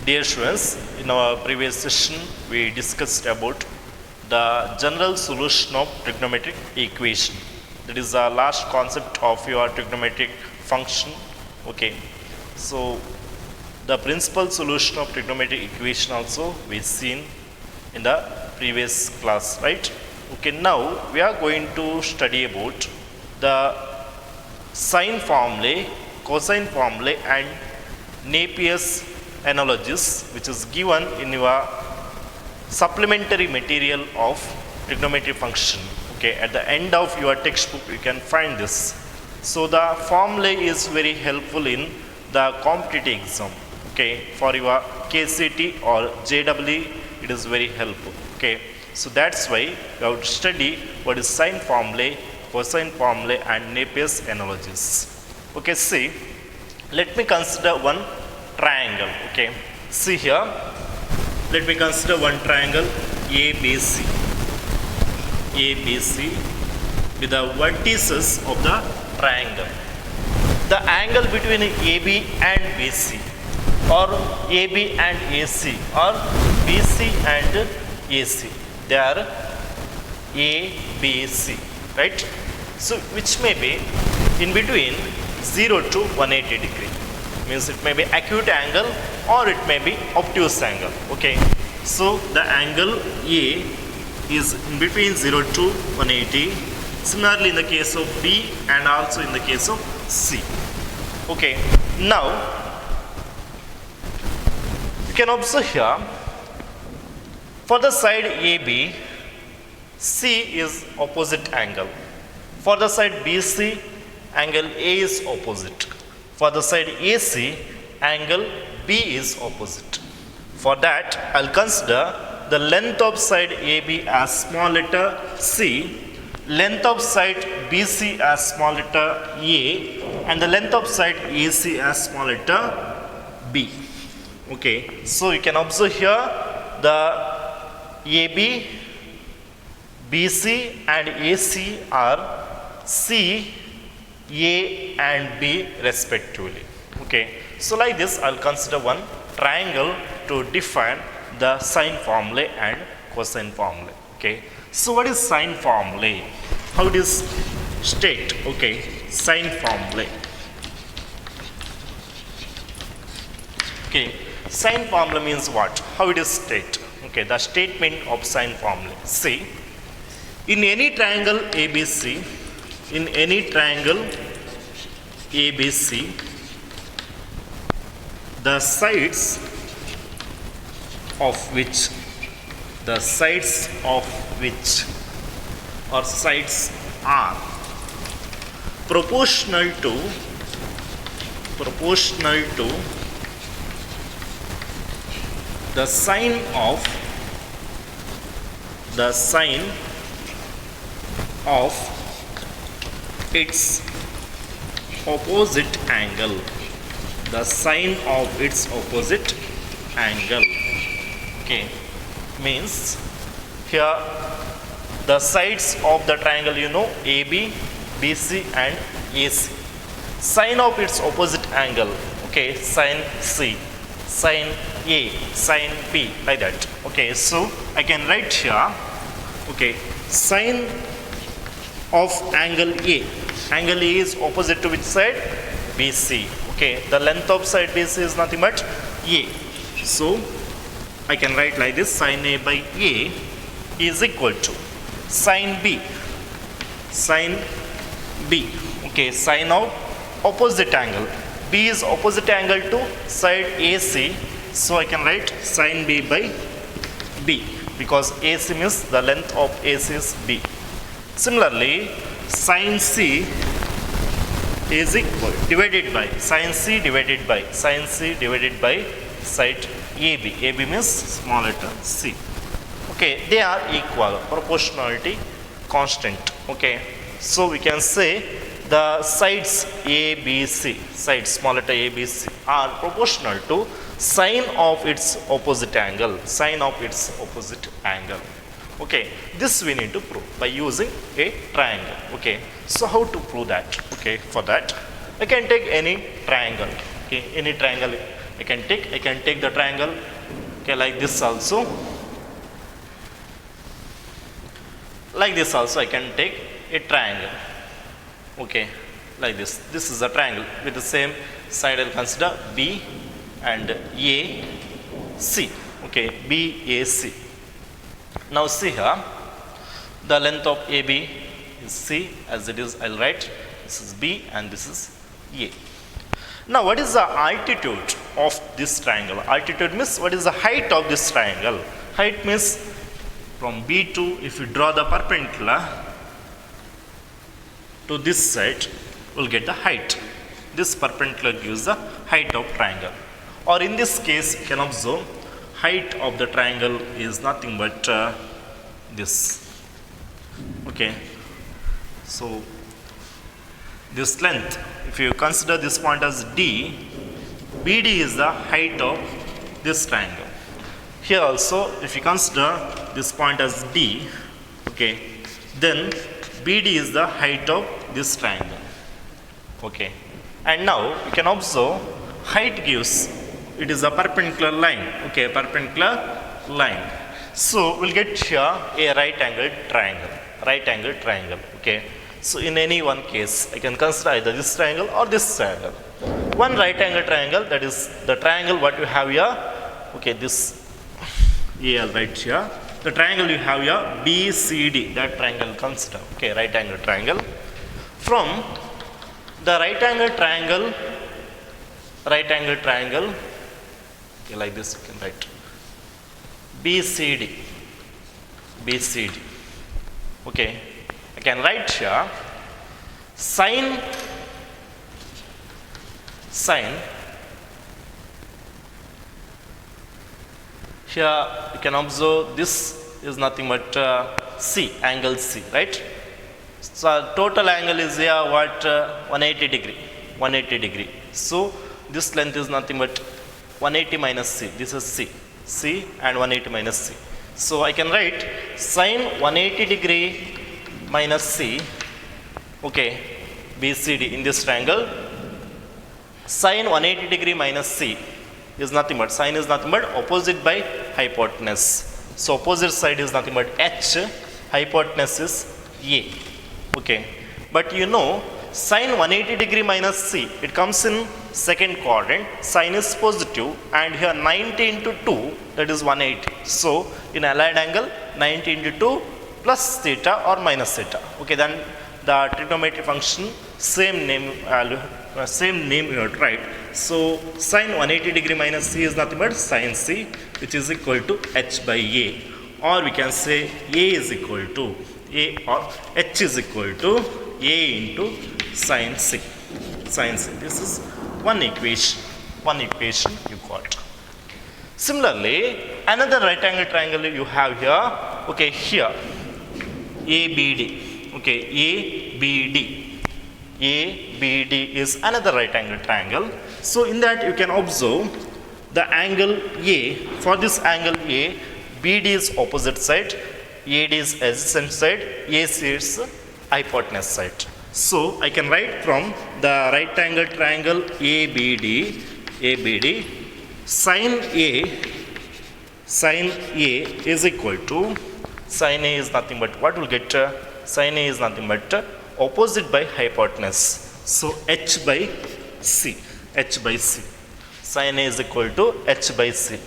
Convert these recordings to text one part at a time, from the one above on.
Dear students, in our previous session we discussed about the general solution of trigonometric equation. That is the last concept of your trigonometric function. Okay, so the principal solution of trigonometric equation also we seen in the previous class, right? Okay, now we are going to study about the sine formulae, cosine formulae and Napier's analogies, which is given in your supplementary material of trigonometry function. Okay, at the end of your textbook you can find this. So the formulae is very helpful in the competitive exam. Okay, for your KCT or JEE it is very helpful. Okay, so that's why you have to study what is sine formulae, cosine formulae and Napier's analogies. Okay, see, let me consider one triangle. Okay, see here, let me consider one triangle ABC with the vertices of the triangle. The angle between AB and BC, or AB and AC, or BC and AC, they are ABC, right? So which may be in between 0 to 180 degree. Means it may be acute angle or it may be obtuse angle. Okay, so the angle A is in between 0 to 180. Similarly in the case of B and also in the case of C. Okay, now you can observe here, for the side AB, C is opposite angle. For the side BC, angle A is opposite. For the side AC, angle B is opposite. For that, I'll consider the length of side AB as small letter C, length of side BC as small letter A, and the length of side AC as small letter B. Okay, so you can observe here the AB, BC and AC are C, A and B respectively. Okay, so like this I'll consider one triangle to define the sine formulae and cosine formulae. Okay, so what is sine formulae? How it is state? Okay, sine formulae. Okay, sine formula means what? How it is state? Okay, the statement of sine formulae. See, in any triangle ABC, in any triangle ABC, the sides of which are proportional to the sine of its opposite angle. The sine of its opposite angle. Okay, means here the sides of the triangle, you know, AB, BC and AC. Sine of its opposite angle. Okay, sine C, sine A, sine B, like that. Okay, so I can write here. Okay, sine of angle A. Angle A is opposite to which side? BC. Okay, the length of side BC is nothing but A. So I can write like this: sine A by A is equal to sine B. Okay, sine of opposite angle. B is opposite angle to side AC. So I can write sine B by B, because AC means the length of AC is B. Similarly, sine C is equal divided by sine C divided by side AB. AB means small letter C. Okay, they are equal, proportionality constant. Okay, so we can say the sides ABC, sides small letter ABC are proportional to sine of its opposite angle. Okay, this we need to prove by using a triangle. Okay, so how to prove that? Okay, for that I can take any triangle. Okay, any triangle I I can take the triangle, okay, like this also. Like this also I can take a triangle, okay, like this. This is a triangle with the same side. I'll consider B and A, C, okay, B, A, C. Now see here, the length of AB is C, as it is I'll write, this is B and this is A. Now what is the altitude of this triangle? Altitude means what is the height of this triangle? Height means from B2, if you draw the perpendicular to this side, we'll get the height. This perpendicular gives the height of triangle. Or in this case, you can observe height of the triangle is nothing but this. Okay. So this length, if you consider this point as D, BD is the height of this triangle. Here also, if you consider this point as D, okay, then BD is the height of this triangle. Okay. And now you can observe height gives, it is a perpendicular line, okay, perpendicular line. So we'll get here a right angled triangle, okay. So in any one case, I can consider either this triangle or this triangle. One right angled triangle, that is the triangle what you have here, okay, this A I'll write here. The triangle you have here, BCD, that triangle consider, okay, right angled triangle. From the right angled triangle, okay, like this you can write BCD, okay, I can write here sine, here you can observe this is nothing but C, angle C, right? So total angle is here what, 180 degree. So this length is nothing but 180 minus C. This is C and 180 minus C. So I can write sine 180 degree minus C, okay, BCD in this triangle. Sine 180 degree minus C is nothing but, sine is nothing but opposite by hypotenuse. So opposite side is nothing but H, hypotenuse is A, okay. But you know, sine 180 degree minus C, it comes in second quadrant, sine is positive, and here 90 into 2, that is 180. So in allied angle, 90 into 2 plus theta or minus theta, okay, then the trigonometric function, same name you have tried. So sine 180 degree minus C is nothing but sine C, which is equal to H by A, or we can say A is equal to A, or H is equal to A into sine C. This is one equation you got. Similarly, another right angle triangle you have here, okay, here ABD, okay, ABD is another right angle triangle. So in that you can observe the angle A. For this angle A, BD is opposite side, AD is adjacent side, AC is hypotenuse side. So I can write from the right angle triangle ABD, sine A is equal to, sine A is nothing but what will get, sine A is nothing but opposite by hypotenuse. So H by C. Sine A is equal to H by C.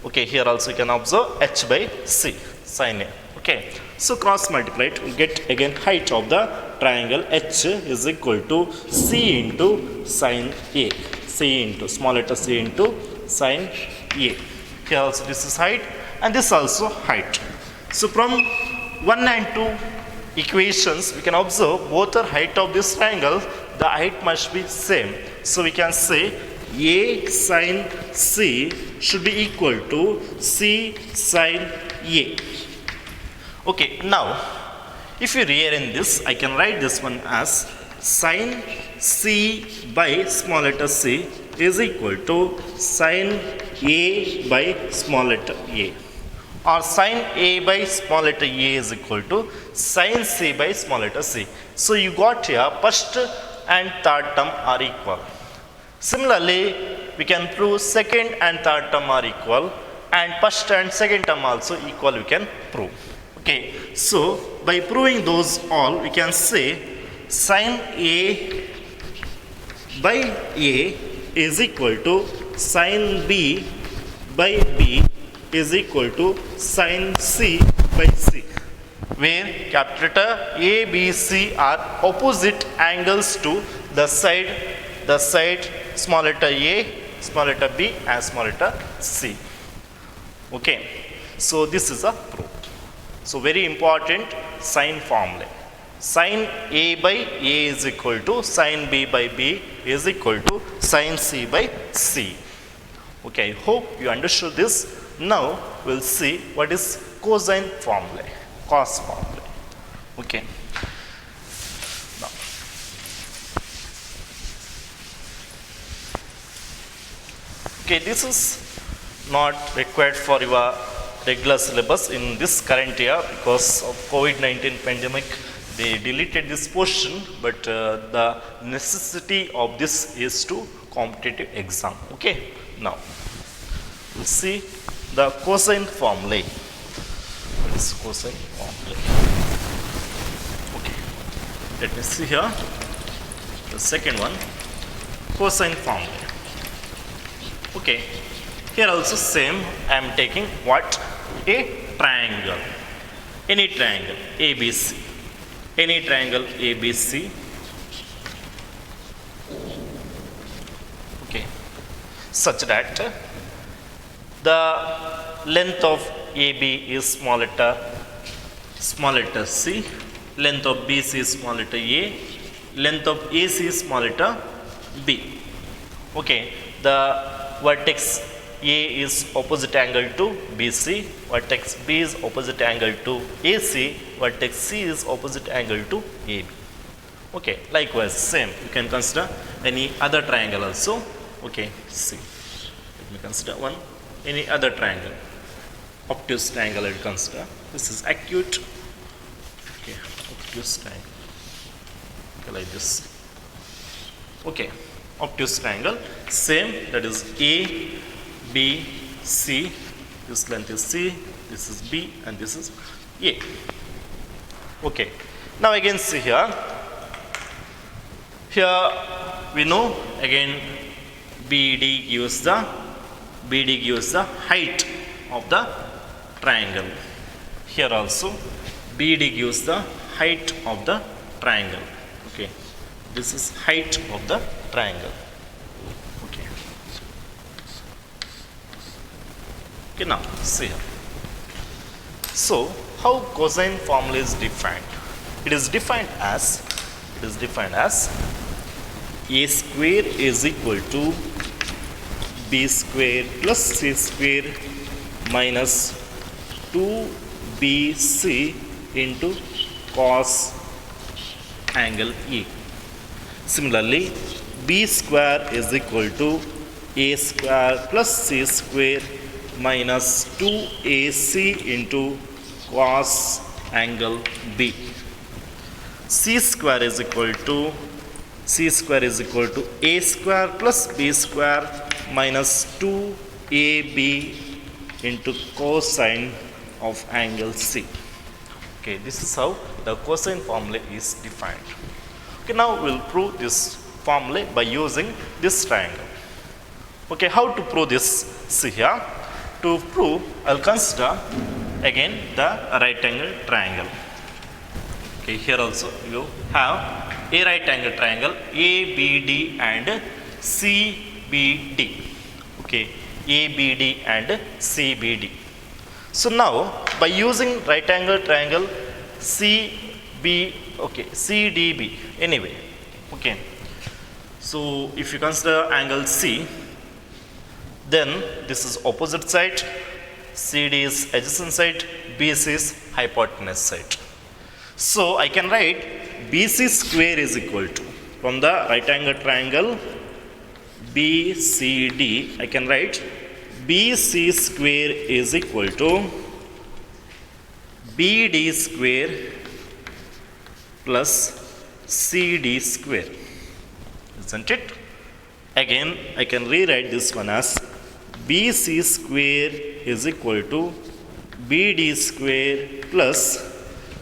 Okay, here also you can observe H by C, sine A. Okay, so cross multiplied, we get again height of the triangle. H is equal to C into sine A. Small letter C into sine A. Here also this is height and this also height. So from 1 and 2 equations, we can observe both are height of this triangle, the height must be same. So we can say A sine C should be equal to C sine A. Okay, now if you rearrange this, I can write this one as sine C by small letter C is equal to sine A by small letter A, or sine A by small letter A is equal to sine C by small letter C. So you got here first and third term are equal. Similarly, we can prove second and third term are equal, and first and second term also equal we can prove. Okay, so by proving those all, we can say sin A by A is equal to sin B by B is equal to sin C by C, where capital letter A, B, C are opposite angles to the side small letter A, small letter B and small letter C. Okay, so this is a proof. So very important sin formula. Sin A by A is equal to sin B by B is equal to sin C by C. Okay, hope you understood this. Now we'll see what is cosine formula, cos formula. Okay. Now, okay, this is not required for your regular syllabus in this current year because of COVID-19 pandemic. They deleted this portion, but the necessity of this is to competitive exam. Okay, now we'll see the cosine formula. What is cosine formula? Okay, let me see here. The second one, cosine formula. Okay, here also same. I am taking what? A triangle. Any triangle ABC. Any triangle ABC. Okay, such that the length of AB is small letter C, length of BC is small letter A, length of AC is small letter B. Okay, the vertex A is opposite angle to BC, vertex B is opposite angle to AC, vertex C is opposite angle to AB. Okay, likewise same, you can consider any other triangle also. Okay, see, let me consider one, any other triangle, obtuse triangle I will consider. This is acute. Okay, obtuse triangle. Okay, like this. Okay, obtuse triangle, same, that is A, B, C, this length is C, this is B and this is A. Okay, now again see here, we know again BD gives the height of the triangle. Here also BD gives the height of the triangle. Okay, this is height of the triangle. Okay, now see here. So how cosine formula is defined? It is defined as A square is equal to B square plus C square minus 2BC into cos angle A. Similarly, B square is equal to A square plus C square minus 2AC into cos angle B. C square is equal to A square plus B square minus 2AB into cosine of angle C. Okay, this is how the cosine formula is defined. Okay, now we'll prove this formula by using this triangle. Okay, how to prove this? See here. To prove, I'll consider again the right angle triangle. Okay, here also you have a right angle triangle ABD and CBD. Okay, ABD and CBD. So now by using right angle triangle CDB anyway. Okay, so if you consider angle C, then this is opposite side, CD is adjacent side, BC is hypotenuse side. So I can write BC square is equal to, from the right angle triangle BCD, I can write BC square is equal to BD square plus CD square, isn't it? Again, I can rewrite this one as BC square is equal to BD square plus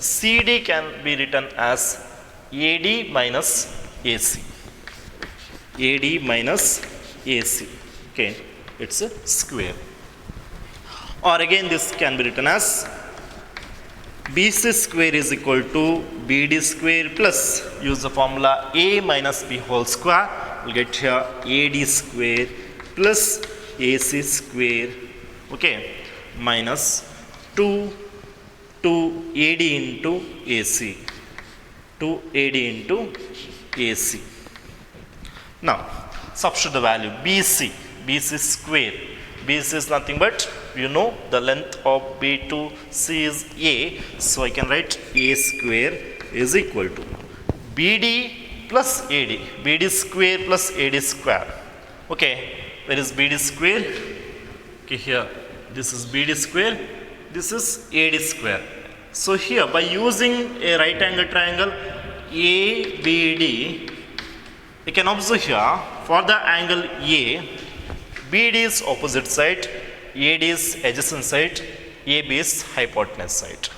CD can be written as AD minus AC. AD minus AC. Okay, it's a square. Or again, this can be written as BC square is equal to BD square plus, use the formula A minus B whole square, we'll get here AD square plus AC square, okay, minus 2 AD into AC, 2 AD into AC. Now, substitute the value BC square. BC is nothing but, you know, the length of B to C is A, so I can write A square is equal to BD plus AD, BD square plus AD square. Okay, where is BD square? Okay, here, this is BD square, this is AD square. So here, by using a right angle triangle ABD, you can observe here, for the angle A, BD is opposite side, AD is adjacent side, AB is hypotenuse side.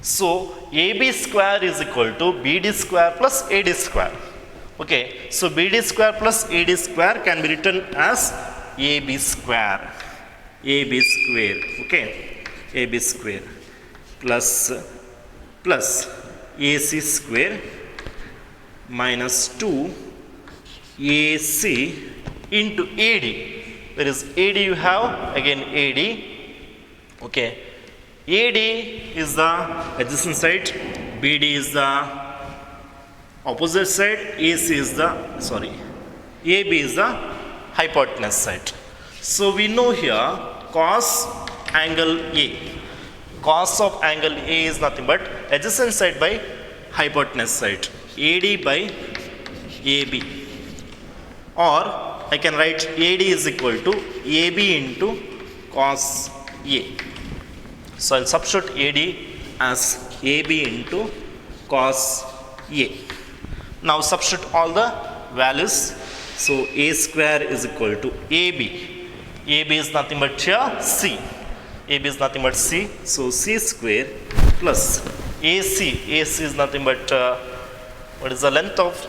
So, AB square is equal to BD square plus AD square. Okay, so BD square plus AD square can be written as AB square. AB square, okay, AB square plus AC square minus 2 AC into AD. Where is AD you have? Again AD. Okay. AD is the adjacent side. BD is the opposite side. AC is the, AB is the hypotenuse side. So we know here cos angle A. Cos of angle A is nothing but adjacent side by hypotenuse side. AD by AB. Or I can write AD is equal to AB into cos A. So I'll substitute AD as AB into cos A. Now substitute all the values. So A square is equal to AB. AB is nothing but here C. AB is nothing but C. So C square plus AC. AC is nothing but what is the length of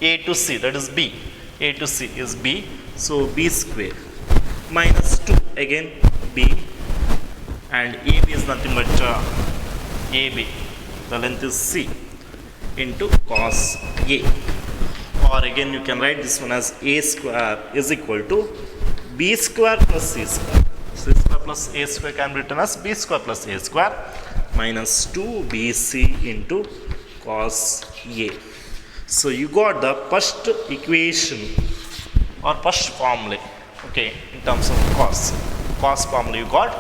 A to C? That is B. A to C is B, so B square minus 2 again B, and AB is nothing but AB, the length is C, into cos A. Or again you can write this one as A square is equal to B square plus C square. C square plus A square can be written as B square plus A square minus 2BC into cos A. So you got the first equation or first formula, okay, in terms of cos. Cos formula you got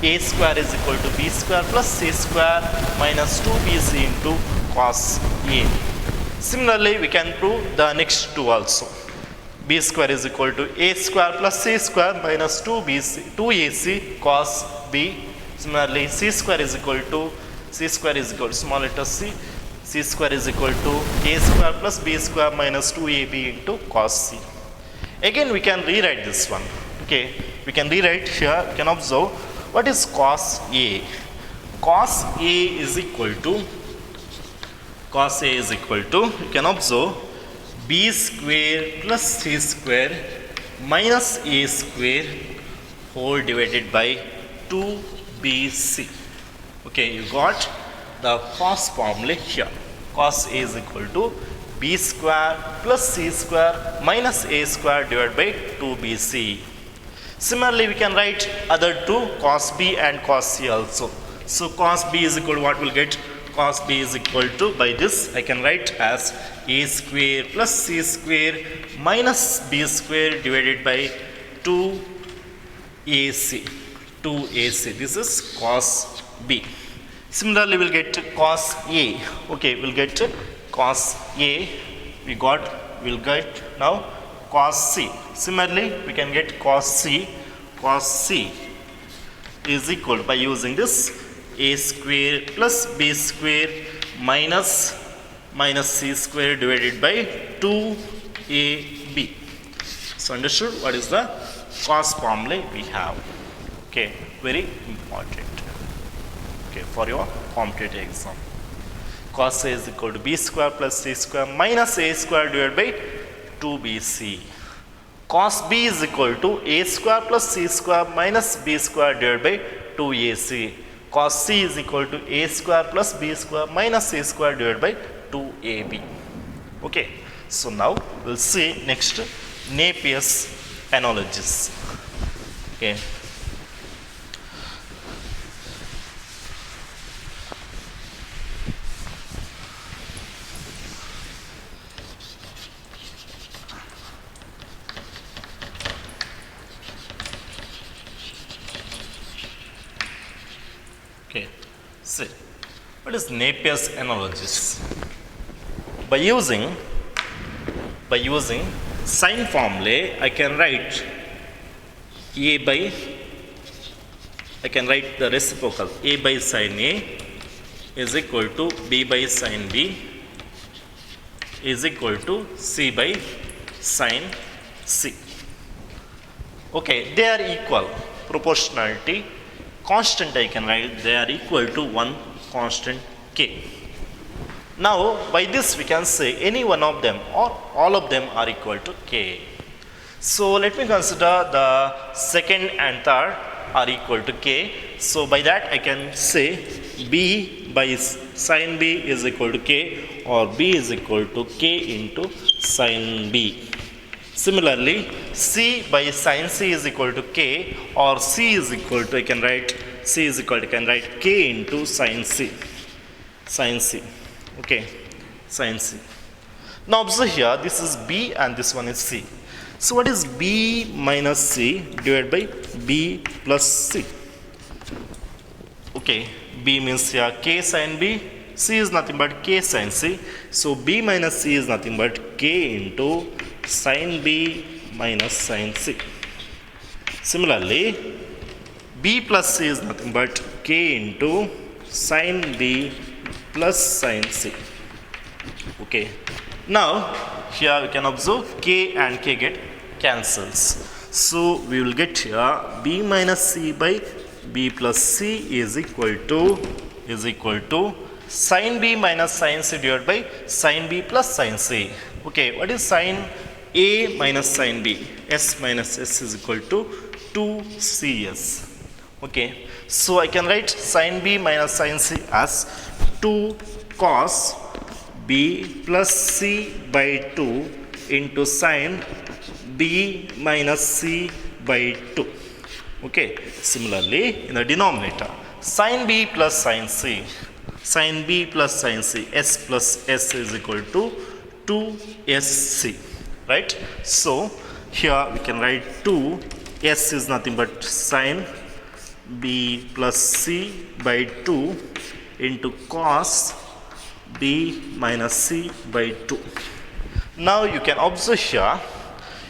A square is equal to B square plus C square minus 2BC into cos A. Similarly, we can prove the next two also. B square is equal to A square plus C square minus 2AC cos B. Similarly, C square is equal to small letter c. C square is equal to A square plus B square minus 2AB into cos C. Again, we can rewrite this one. Okay, we can rewrite here. You can observe what is cos A. Cos A is equal to, you can observe B square plus C square minus A square whole divided by 2BC. Okay, you got the cos formula here. Cos A is equal to B square plus C square minus A square divided by 2BC. Similarly, we can write other two, cos B and cos C also. So cos B is equal to what we'll get? Cos B is equal to, by this I can write as A square plus C square minus B square divided by 2AC. This is cos B. Similarly, we'll get cos A. Okay, we'll get cos A. We'll get now cos C. Similarly, we can get cos C. Cos C is equal, by using this, A square plus B square minus C square divided by 2AB. So understood what is the cos formula we have. Okay, very important. Okay, for your competitive exam. Cos A is equal to B square plus C square minus A square divided by 2BC. Cos B is equal to A square plus C square minus B square divided by 2AC. Cos C is equal to A square plus B square minus C square divided by 2AB. Okay, so now we'll see next Napier's analogies. Okay. Okay, see, what is Napier's analogies? By using sign formula, I can write the reciprocal A by sin A is equal to B by sin B is equal to C by sin C. Okay, they are equal. Proportionality constant I can write, they are equal to one constant K. Now by this we can say any one of them or all of them are equal to K. So let me consider the second and third are equal to K. So by that I can say B by sin B is equal to K, or B is equal to K into sin B. Similarly, C by sin C is equal to K, or C is equal to, I can write K into sin C. Okay, sin C. Now observe here, this is B and this one is C. So what is B minus C divided by B plus C? Okay, B means here K sin B, C is nothing but K sin C. So B minus C is nothing but K into sin B minus sin C. Similarly, B plus C is nothing but K into sin B plus sin C. Okay. Now, here we can observe K and K get cancels. So, we will get here B minus C by B plus C is equal to sin B minus sin C divided by sin B plus sin C. Okay, what is sin A minus sin B? S minus S is equal to 2CS. Okay, so I can write sin B minus sin C as 2 cos B plus C by 2 into sin B minus C by 2. Okay, similarly in the denominator, sin B plus sin C, S plus S is equal to 2SC, right? So here we can write 2, S is nothing but sin B plus C by 2 into cos B minus C by 2. Now you can observe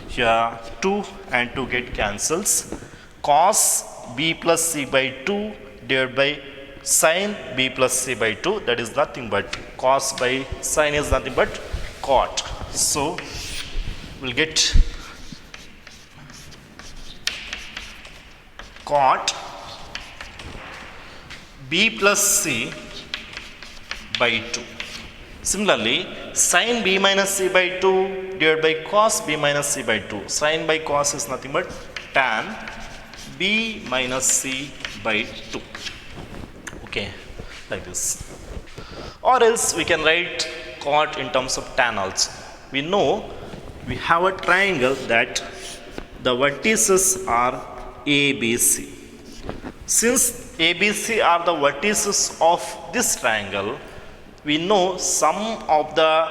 here 2 and 2 get cancels. Cos B plus C by 2 divided by sin B plus C by 2, that is nothing but cos by sin is nothing but cot. So we'll get cot B plus C by 2. Similarly, sin B minus C by 2 divided by cos B minus C by 2. Sin by cos is nothing but tan B minus C by 2. Okay, like this. Or else we can write cot in terms of tan also. We know we have a triangle that the vertices are ABC. Since ABC are the vertices of this triangle, we know sum of the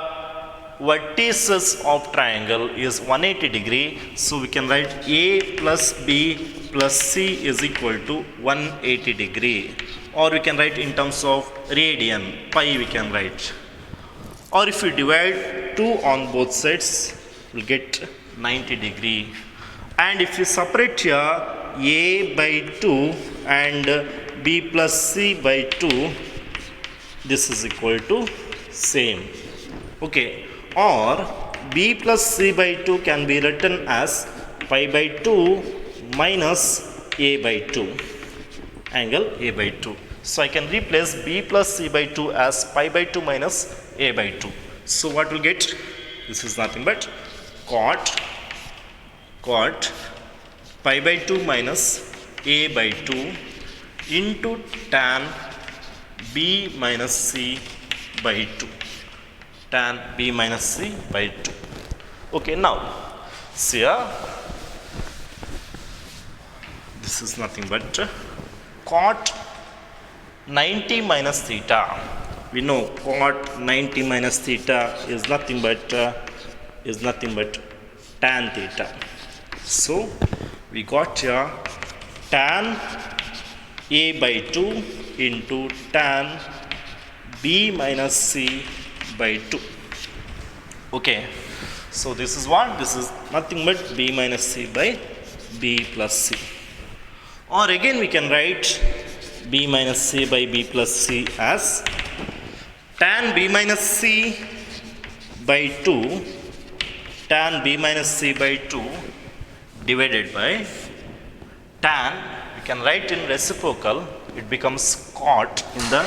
vertices of triangle is 180 degree. So we can write A plus B plus C is equal to 180 degree. Or we can write in terms of radian, pi we can write. Or if we divide 2 on both sides, we'll get 90 degree. And if we separate here A by 2 and B plus C by 2, this is equal to same. Okay, or b plus c by 2 can be written as pi by 2 minus a by 2, angle a by 2. So I can replace b plus c by 2 as pi by 2 minus a by 2. So what will get? This is nothing but cot pi by 2 minus a by 2 into tan b minus c by 2. Tan b minus c by 2. Okay, now see here, this is nothing but cot 90 minus theta. We know cot 90 minus theta is nothing but tan theta. So we got here tan a by 2 into tan b minus c by 2. Okay, so this is what? This is nothing but b minus c by b plus c. Or again we can write b minus c by b plus c as tan b minus c by 2, tan b minus c by 2 divided by tan, we can write in reciprocal, it becomes cot in the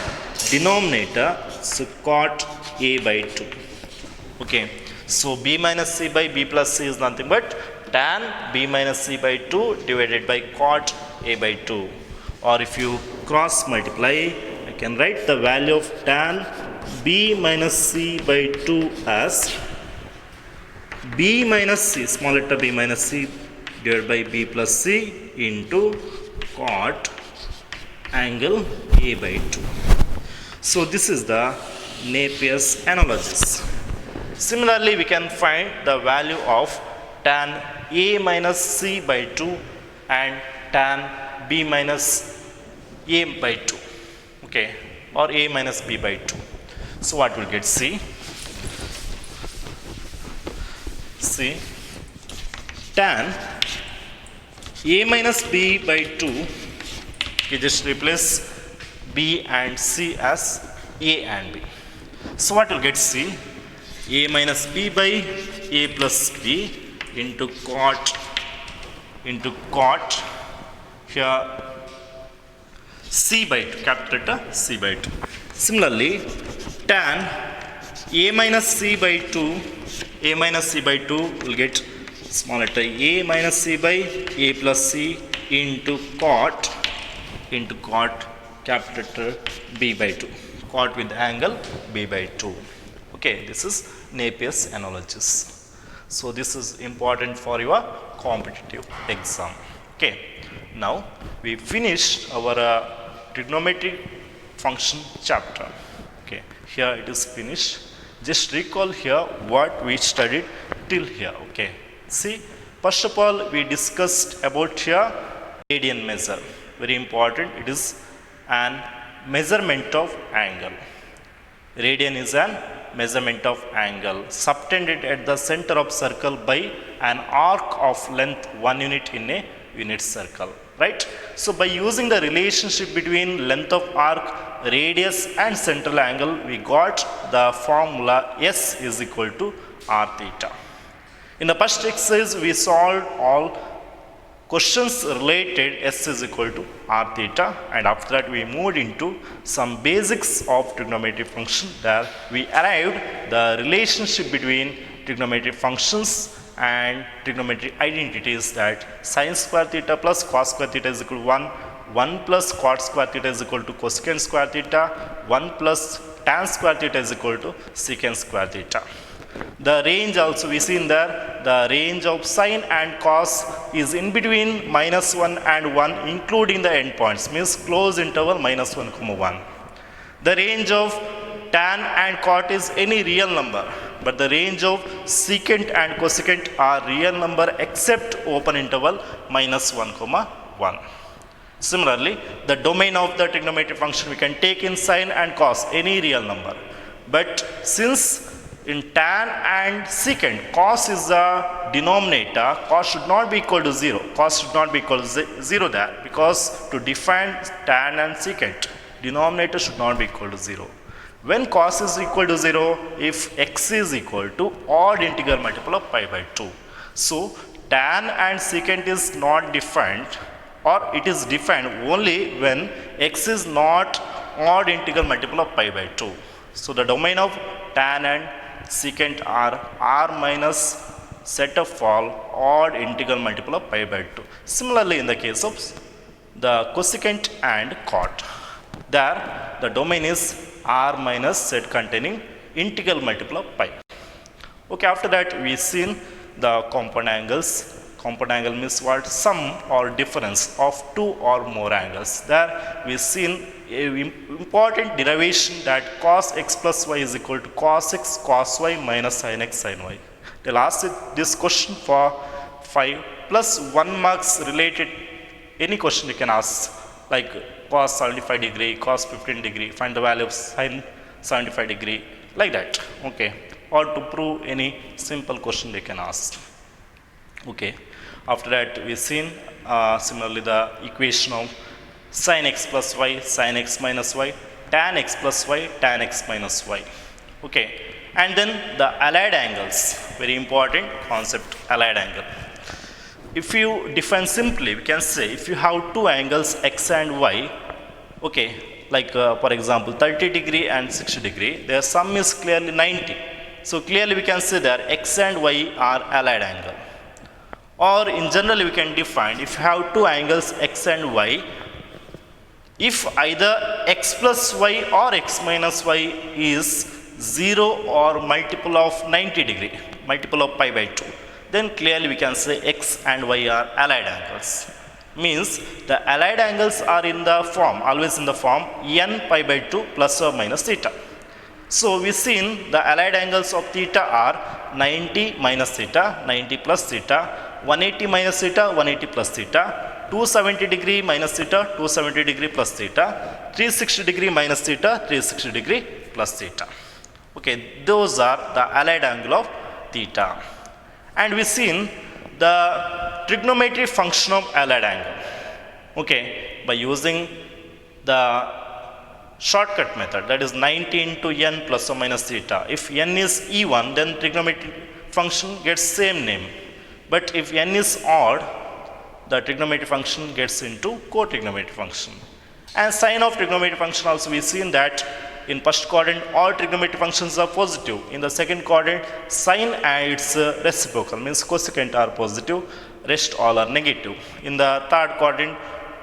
denominator, so cot a by 2. Okay, so b minus c by b plus c is nothing but tan b minus c by 2 divided by cot a by 2. Or if you cross multiply, I can write the value of tan b minus c by 2 as b minus c, small letter b minus c divided by b plus c into cot angle a by 2. So this is the Napier's analogous. Similarly, we can find the value of tan a minus c by 2 and tan b minus a by 2, okay, or a minus b by 2. So what will get? C tan a minus b by 2, you just replace b and c as a and b. So what will get? C a minus b by a plus b into cot here c by 2, capital letter c by 2. Similarly, tan a minus c by 2 will get small letter a minus c by a plus c into cot capital letter b by 2, cot with angle b by 2. Okay, this is Napier's analogous. So this is important for your competitive exam. Okay, now we finished our trigonometric function chapter. Okay, here it is finished. Just recall here what we studied till here. Okay, see, first of all we discussed about here radian measure. Very important, it is an measurement of angle. Radian is an measurement of angle subtended at the center of circle by an arc of length 1 unit in a unit circle, right? So by using the relationship between length of arc, radius and central angle, we got the formula S is equal to r theta. In the first exercise we solved all questions related S is equal to r theta, and after that we moved into some basics of trigonometric function. There we arrived the relationship between trigonometric functions and trigonometric identities, that sin square theta plus cos square theta is equal to 1 plus cot square theta is equal to cosecant square theta, 1 plus tan square theta is equal to secant square theta. The range also we seen there, the range of sin and cos is in between -1 and 1 including the endpoints, means closed interval -1, 1. The range of tan and cot is any real number, but the range of secant and cosecant are real number except open interval -1, 1. Similarly, the domain of the trigonometric function we can take in sin and cos, any real number. But since in tan and secant, cos is the denominator, cos should not be equal to 0. Cos should not be equal to 0 there, because to define tan and secant, denominator should not be equal to 0. When cos is equal to 0, if x is equal to odd integral multiple of pi by 2. So tan and secant is not defined, or it is defined only when x is not odd integral multiple of pi by 2. So the domain of tan and secant are r minus set of all odd integral multiple of pi by 2. Similarly, in the case of the cosecant and cot, there the domain is r minus set containing integral multiple of pi. Okay, after that we seen the compound angles. Compound angle means what? Sum or difference of two or more angles. There we seen a important derivation that cos x plus y is equal to cos x cos y minus sin x sin y. They'll ask this question for 5 plus 1 marks related. Any question you can ask, like cos 75 degree, cos 15 degree, find the value of sin 75 degree, like that. Okay, or to prove any simple question they can ask. Okay, after that we seen similarly the equation of sin x plus y, sin x minus y, tan x plus y, tan x minus y. Okay, and then the allied angles, very important concept, allied angle. If you define simply, we can say if you have two angles x and y, okay, like for example 30 degree and 60 degree, their sum is clearly 90. So clearly we can say that x and y are allied angle. Or in general we can define, if you have two angles x and y, if either x plus y or x minus y is 0 or multiple of 90 degree, multiple of pi by 2, then clearly we can say x and y are allied angles. Means the allied angles are in the form, always in the form n pi by 2 plus or minus theta. So we seen the allied angles of theta are 90 minus theta, 90 plus theta, 180 minus theta, 180 plus theta, 270 degree minus theta, 270 degree plus theta, 360 degree minus theta, 360 degree plus theta. Okay, those are the allied angle of theta. And we seen the trigonometric function of allied angle. Okay, by using the shortcut method, that is 90 into n plus or minus theta. If n is even, then trigonometric function gets same name. But if n is odd, the trigonometric function gets into co-trigonometric function. And sign of trigonometric function also we seen that in first quadrant all trigonometric functions are positive. In the second quadrant, sine and its reciprocal means cosecant are positive, rest all are negative. In the third quadrant,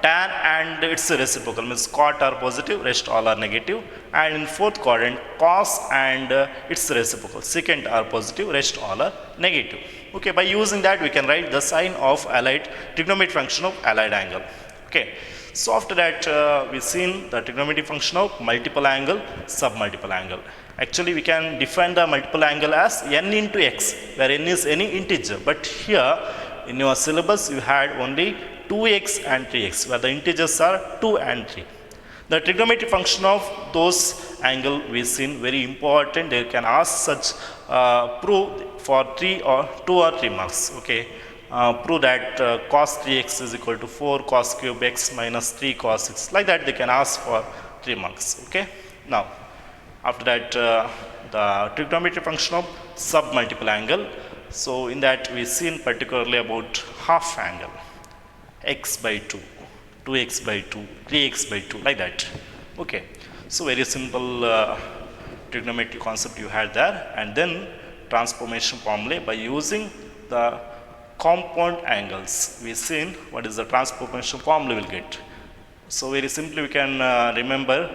tan and its reciprocal means cot are positive, rest all are negative. And in fourth quadrant, cos and its reciprocal secant are positive, rest all are negative. Okay, by using that we can write the sign of allied trigonometric function of allied angle. Okay, so after that we seen the trigonometric function of multiple angle, submultiple angle. Actually we can define the multiple angle as n into x, where n is any integer. But here in your syllabus you had only 2x and 3x, where the integers are 2 and 3. The trigonometric function of those angle we seen very important. They can ask such prove for 2 or 3 marks. Okay, prove that cos 3x is equal to 4 cos cube x minus 3 cos 6. Like that they can ask for 3 marks. Okay. Now after that the trigonometric function of submultiple angle. So in that we seen particularly about half angle, x by 2, 2x by 2, 3x by 2, like that. Okay, so very simple trigonometric concept you had there. And then transformation formula by using the compound angles. We seen what is the transformation formula we'll get. So very simply we can remember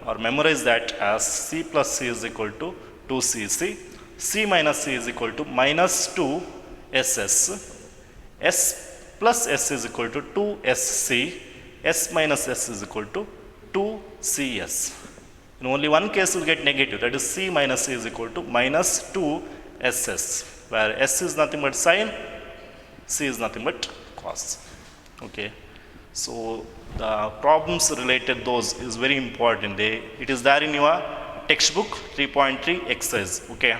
or memorize that as c plus c is equal to 2cc, c minus c is equal to minus 2ss, s plus s is equal to 2sc, s minus s is equal to 2cs. In only one case we'll get negative, that is c minus c is equal to minus 2ss, where s is nothing but sine, c is nothing but cos. Okay, so the problems related those is very important. It is there in your textbook 3.3 exercise. Okay,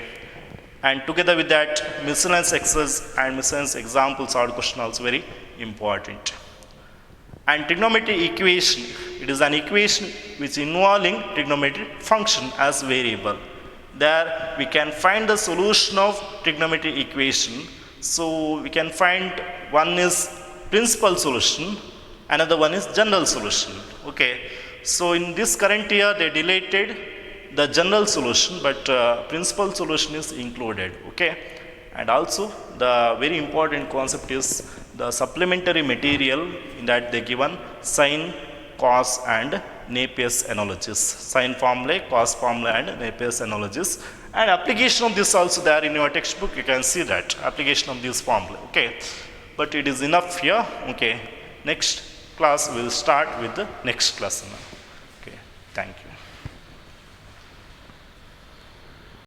and together with that miscellaneous exercise and miscellaneous examples or question also very important. And trigonometric equation It is an equation which involving trigonometric function as variable. There we can find the solution of trigonometric equation. So we can find one is principal solution, another one is general solution. Okay. So in this current year they deleted the general solution, but principal solution is included. Okay. And also the very important concept is the supplementary material, in that they given sine, cos and Napier's analogies. Sine formulae, cos formulae and Napier's analogies. And application of this also there in your textbook, you can see that application of this formula. Okay. But it is enough here. Okay. Next class we will start with the next lesson. Okay. Thank you.